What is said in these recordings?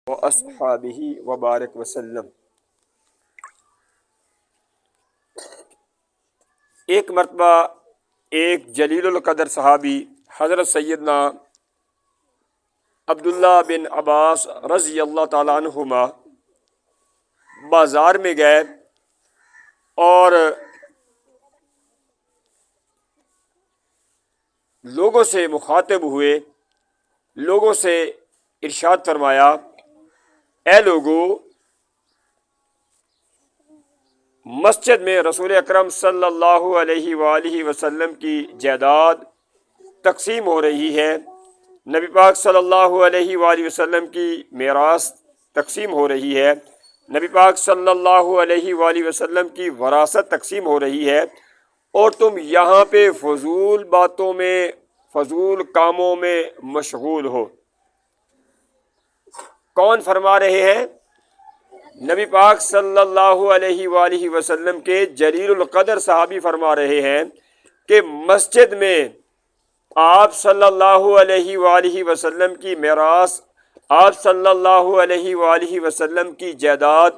واصحابہ وبارک وسلم۔ ایک مرتبہ ایک جلیل القدر صحابی حضرت سیدنا عبداللہ بن عباس رضی اللہ تعالیٰ عنہما بازار میں گئے اور لوگوں سے مخاطب ہوئے، لوگوں سے ارشاد فرمایا، اے لوگو، مسجد میں رسول اکرم صلی اللہ علیہ وآلہ وسلم کی جائیداد تقسیم ہو رہی ہے، نبی پاک صلی اللہ علیہ وآلہ وسلم کی میراث تقسیم ہو رہی ہے، نبی پاک صلی اللہ علیہ وآلہ وسلم کی وراثت تقسیم ہو رہی ہے، اور تم یہاں پہ فضول باتوں میں، فضول کاموں میں مشغول ہو۔ کون فرما رہے ہیں؟ نبی پاک صلی اللہ علیہ وآلہ وسلم کے جلیل القدر صحابی فرما رہے ہیں کہ مسجد میں آپ صلی اللہ علیہ وآلہ وسلم کی میراث، آپ صلی اللہ علیہ وآلہ وسلم کی جائیداد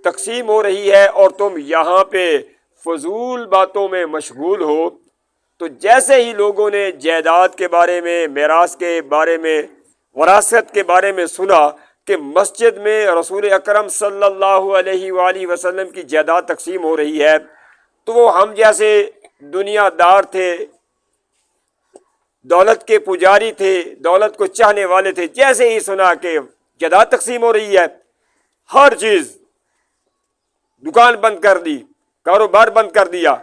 تقسیم ہو رہی ہے اور تم یہاں پہ فضول باتوں میں مشغول ہو۔ تو جیسے ہی لوگوں نے جائیداد کے بارے میں، میراث کے بارے میں، وراثت کے بارے میں سنا کہ مسجد میں رسول اکرم صلی اللہ علیہ وآلہ وسلم کی جائیداد تقسیم ہو رہی ہے، تو وہ ہم جیسے دنیا دار تھے، دولت کے پجاری تھے، دولت کو چاہنے والے تھے، جیسے ہی سنا کہ جائیداد تقسیم ہو رہی ہے، ہر چیز، دکان بند کر دی، کاروبار بند کر دیا،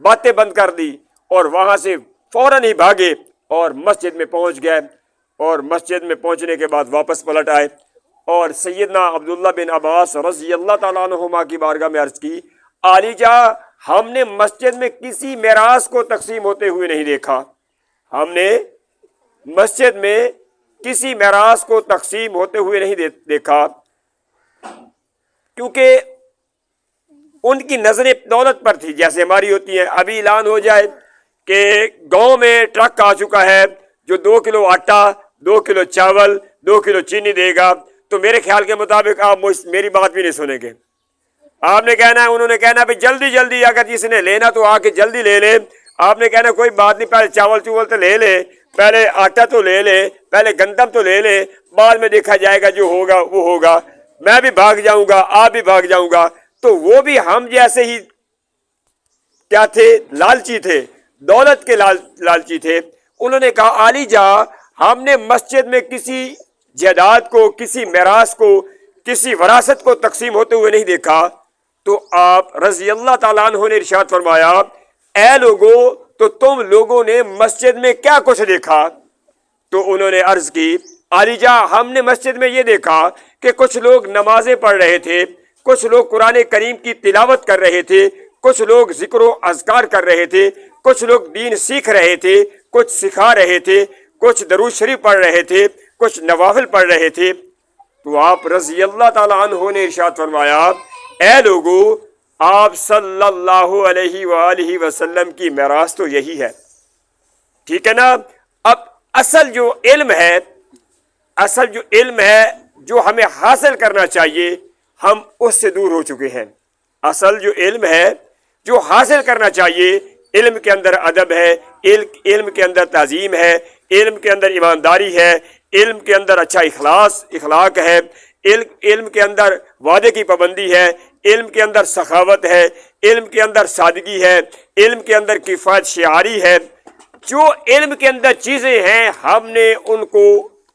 باتیں بند کر دی، اور وہاں سے فوراً ہی بھاگے اور مسجد میں پہنچ گئے، اور مسجد میں پہنچنے کے بعد واپس پلٹ آئے اور سیدنا عبداللہ بن عباس رضی اللہ تعالیٰ عنہما کی بارگاہ میں عرض کی، علی جا، ہم نے مسجد میں کسی میراث کو تقسیم ہوتے ہوئے نہیں دیکھا، ہم نے مسجد میں کسی میراث کو تقسیم ہوتے ہوئے نہیں دیکھا، کیونکہ ان کی نظریں دولت پر تھی، جیسے ہماری ہوتی ہیں۔ ابھی اعلان ہو جائے کہ گاؤں میں ٹرک آ چکا ہے جو 2 کلو آٹا، 2 کلو چاول، 2 کلو چینی دے گا، تو میرے خیال کے مطابق آپ میری بات بھی نہیں سنیں گے۔ آپ نے کہنا ہے، انہوں نے کہنا ہے جلدی جلدی، اگر جس نے لینا تو آ کے جلدی لے لے۔ آپ نے کہنا کوئی بات نہیں، پہلے چاول تو لے لے، پہلے آٹا تو لے لے، پہلے گندم تو لے لے، بعد میں دیکھا جائے گا، جو ہوگا وہ ہوگا، میں بھی بھاگ جاؤں گا، آپ بھی بھاگ جاؤں گا۔ تو وہ بھی ہم جیسے ہی کیا تھے؟ لالچی تھے، دولت کے لالچی تھے۔ انہوں نے کہا، علی جا، ہم نے مسجد میں کسی جائیداد کو، کسی میراث کو، کسی وراثت کو تقسیم ہوتے ہوئے نہیں دیکھا۔ تو آپ رضی اللہ تعالیٰ عنہ نے ارشاد فرمایا، اے لوگو، تو تم لوگوں نے مسجد میں کیا کچھ دیکھا؟ تو انہوں نے عرض کی، علی جا، ہم نے مسجد میں یہ دیکھا کہ کچھ لوگ نمازیں پڑھ رہے تھے، کچھ لوگ قرآن کریم کی تلاوت کر رہے تھے، کچھ لوگ ذکر و اذکار کر رہے تھے، کچھ لوگ دین سیکھ رہے تھے، کچھ سکھا رہے تھے، کچھ درود شریف پڑھ رہے تھے، کچھ نوافل پڑھ رہے تھے۔ تو آپ رضی اللہ تعالیٰ عنہ نے ارشاد فرمایا، اے لوگو، آپ صلی اللہ علیہ وآلہ وسلم کی میراث تو یہی ہے، ٹھیک ہے نا؟ اب اصل جو علم ہے جو ہمیں حاصل کرنا چاہیے، ہم اس سے دور ہو چکے ہیں۔ اصل جو علم ہے جو حاصل کرنا چاہیے، علم کے اندر ادب ہے، علم کے اندر تعظیم ہے، علم کے اندر ایمانداری ہے، علم کے اندر اچھا اخلاق ہے، علم کے اندر وعدے کی پابندی ہے، علم کے اندر سخاوت ہے، علم کے اندر سادگی ہے، علم کے اندر کفایت شعاری ہے۔ جو علم کے اندر چیزیں ہیں، ہم نے ان کو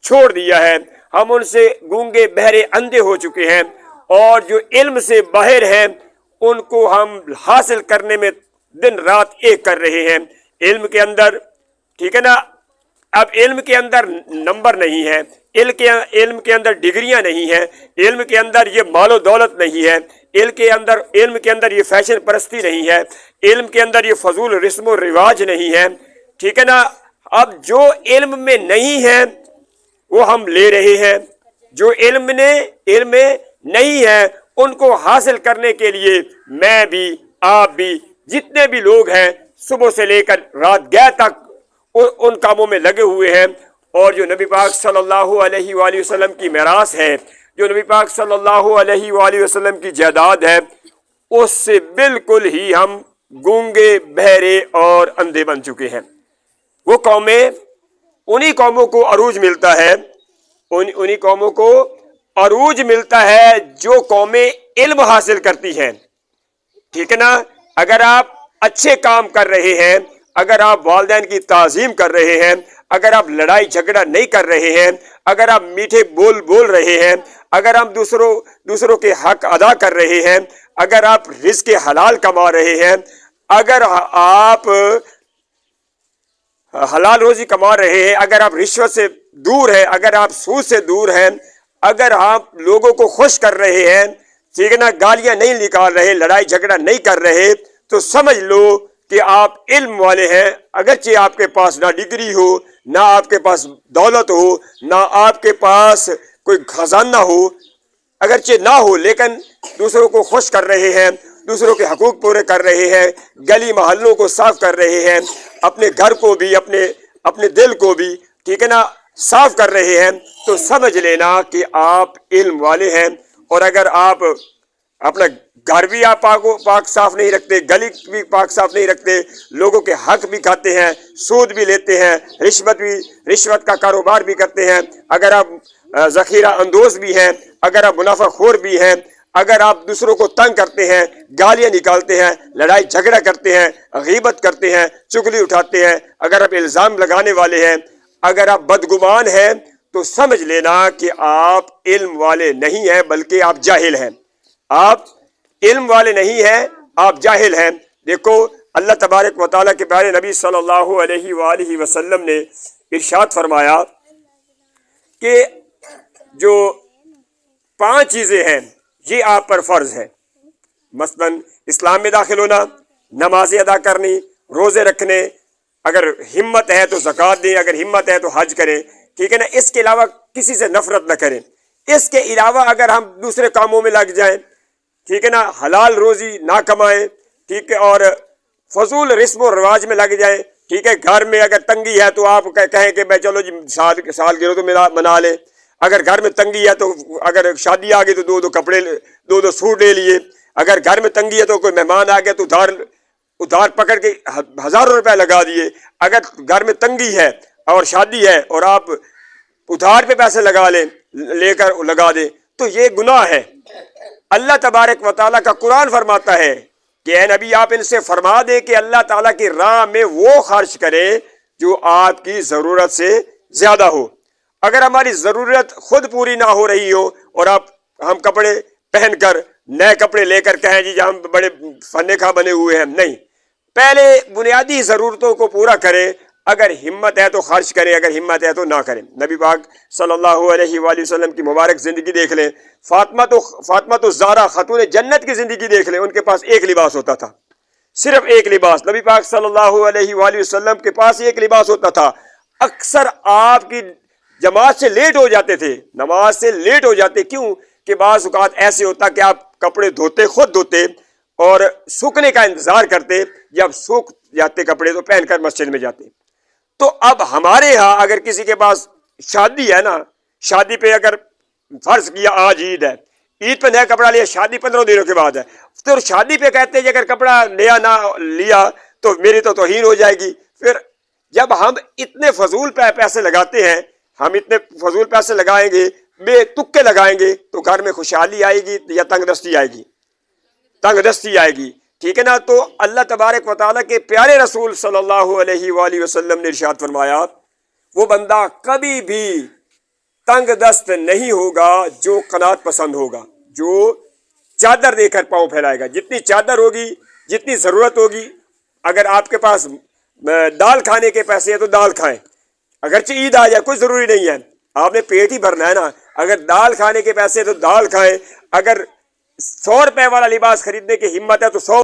چھوڑ دیا ہے، ہم ان سے گونگے بہرے اندھے ہو چکے ہیں، اور جو علم سے باہر ہیں ان کو ہم حاصل کرنے میں دن رات ایک کر رہے ہیں۔ علم کے اندر، ٹھیک ہے نا، اب علم کے اندر نمبر نہیں ہے، علم کے اندر ڈگریاں نہیں ہیں، علم کے اندر یہ مال و دولت نہیں ہے، علم کے اندر یہ فیشن پرستی نہیں ہے، علم کے اندر یہ فضول رسم و رواج نہیں ہے، ٹھیک ہے نا۔ اب جو علم میں نہیں ہے وہ ہم لے رہے ہیں، جو علم میں نہیں ہے ان کو حاصل کرنے کے لیے میں بھی، آپ بھی، جتنے بھی لوگ ہیں، صبح سے لے کر رات گئے تک ان کاموں میں لگے ہوئے ہیں، اور جو نبی پاک صلی اللہ علیہ وآلہ وسلم کی میراث ہے، جو نبی پاک صلی اللہ علیہ وآلہ وسلم کی جائیداد ہے اس سے بالکل ہی ہم گونگے بہرے اور اندھے بن چکے ہیں۔ وہ قومیں، انہی قوموں کو عروج ملتا ہے، انہی قوموں کو عروج ملتا ہے جو قومیں علم حاصل کرتی ہیں، ٹھیک ہے نا۔ اگر آپ اچھے کام کر رہے ہیں، اگر آپ والدین کی تعظیم کر رہے ہیں، اگر آپ لڑائی جھگڑا نہیں کر رہے ہیں، اگر آپ میٹھے بول بول رہے ہیں، اگر آپ دوسروں کے حق ادا کر رہے ہیں، اگر آپ رزق حلال کما رہے ہیں، اگر آپ حلال روزی کما رہے ہیں، اگر آپ رشوت سے دور ہیں، اگر آپ سود سے دور ہیں، اگر آپ لوگوں کو خوش کر رہے ہیں، ٹھیک ہے نا، گالیاں نہیں نکال رہے، لڑائی جھگڑا نہیں کر رہے، تو سمجھ لو کہ آپ علم والے ہیں۔ اگرچہ آپ کے پاس نہ ڈگری ہو، نہ آپ کے پاس دولت ہو، نہ آپ کے پاس کوئی خزانہ ہو، اگرچہ نہ ہو، لیکن دوسروں کو خوش کر رہے ہیں، دوسروں کے حقوق پورے کر رہے ہیں، گلی محلوں کو صاف کر رہے ہیں، اپنے گھر کو بھی، اپنے دل کو بھی، ٹھیک ہے نا، صاف کر رہے ہیں، تو سمجھ لینا کہ آپ علم والے ہیں۔ اور اگر آپ اپنا گھر بھی آپ پاک صاف نہیں رکھتے، گلی بھی پاک صاف نہیں رکھتے، لوگوں کے حق بھی کھاتے ہیں، سود بھی لیتے ہیں، رشوت کا کاروبار بھی کرتے ہیں، اگر آپ ذخیرہ اندوز بھی ہیں، اگر آپ منافع خور بھی ہیں، اگر آپ دوسروں کو تنگ کرتے ہیں، گالیاں نکالتے ہیں، لڑائی جھگڑا کرتے ہیں، غیبت کرتے ہیں، چغلی اٹھاتے ہیں، اگر آپ الزام لگانے والے ہیں، اگر آپ بدگمان ہیں، تو سمجھ لینا کہ آپ علم والے نہیں ہیں بلکہ آپ جاہل ہیں۔ آپ علم والے نہیں ہیں، آپ جاہل ہیں۔ دیکھو اللہ تبارک و تعالیٰ کے پیارے نبی صلی اللہ علیہ وآلہ وسلم نے ارشاد فرمایا کہ جو 5 چیزیں ہیں یہ آپ پر فرض ہے، مثلاً اسلام میں داخل ہونا، نمازیں ادا کرنی، روزے رکھنے، اگر ہمت ہے تو زکوٰۃ دیں، اگر ہمت ہے تو حج کریں، ٹھیک ہے نا۔ اس کے علاوہ کسی سے نفرت نہ کریں۔ اس کے علاوہ اگر ہم دوسرے کاموں میں لگ جائیں، ٹھیک ہے نا، حلال روزی نہ کمائیں، ٹھیک ہے، اور فضول رسم و رواج میں لگ جائیں، ٹھیک ہے، گھر میں اگر تنگی ہے تو آپ کہیں کہ میں چلو جی سال گرو تو منا لیں، اگر گھر میں تنگی ہے تو اگر شادی آ گئی تو دو کپڑے، دو سوٹ لے لیے، اگر گھر میں تنگی ہے تو کوئی مہمان آ گیا تو ادھار پکڑ کے 1000 روپے لگا دیے، اگر گھر میں تنگی ہے اور شادی ہے اور آپ ادھار پہ پیسے لے کر لگا دیں تو یہ گناہ ہے۔ اللہ تبارک و تعالیٰ کا قرآن فرماتا ہے کہ اے نبی آپ ان سے فرما دیں کہ اللہ تعالیٰ کی راہ میں وہ خرچ کریں جو آپ کی ضرورت سے زیادہ ہو۔ اگر ہماری ضرورت خود پوری نہ ہو رہی ہو اور ہم کپڑے پہن کر، نئے کپڑے لے کر کہیں جی ہم بڑے فن خواہ بنے ہوئے ہیں، نہیں، پہلے بنیادی ضرورتوں کو پورا کریں، اگر ہمت ہے تو خرچ کریں، اگر ہمت ہے تو نہ کریں۔ نبی پاک صلی اللہ علیہ وآلہ وسلم کی مبارک زندگی دیکھ لیں، فاطمہ تو زہرا خاتون جنت کی زندگی دیکھ لیں، ان کے پاس ایک لباس ہوتا تھا، صرف ایک لباس۔ نبی پاک صلی اللہ علیہ وآلہ وسلم کے پاس ایک لباس ہوتا تھا۔ اکثر آپ کی جماعت سے لیٹ ہو جاتے تھے، نماز سے لیٹ ہو جاتے، کیوں کہ بعض اوقات ایسے ہوتا کہ آپ کپڑے خود دھوتے اور سوکھنے کا انتظار کرتے، جب سوکھ جاتے کپڑے تو پہن کر مسجد میں جاتے۔ تو اب ہمارے ہاں اگر کسی کے پاس شادی ہے نا، شادی پہ اگر فرض کیا آج عید ہے، عید پہ نیا کپڑا لیا، شادی 15 دنوں کے بعد ہے، تو شادی پہ کہتے ہیں کہ اگر کپڑا نیا نہ لیا تو میری تو توہین ہو جائے گی۔ پھر جب ہم اتنے فضول پیسے لگاتے ہیں، ہم اتنے فضول پیسے لگائیں گے، بے تکے لگائیں گے، تو گھر میں خوشحالی آئے گی یا تنگ دستی آئے گی؟ تنگ دستی آئے گی، ٹھیک ہے نا۔ تو اللہ تبارک و تعالیٰ کے پیارے رسول صلی اللہ علیہ وآلہ وسلم نے ارشاد فرمایا وہ بندہ کبھی بھی تنگ دست نہیں ہوگا جو قناعت پسند ہوگا، جو چادر دے کر پاؤں پھیلائے گا۔ جتنی چادر ہوگی، جتنی ضرورت ہوگی، اگر آپ کے پاس دال کھانے کے پیسے ہیں تو دال کھائیں، اگرچہ عید آ جائے کوئی ضروری نہیں ہے، آپ نے پیٹ ہی بھرنا ہے نا۔ اگر دال کھانے کے پیسے ہیں تو دال کھائیں، اگر 100 روپے والا لباس خریدنے کی ہمت ہے تو 100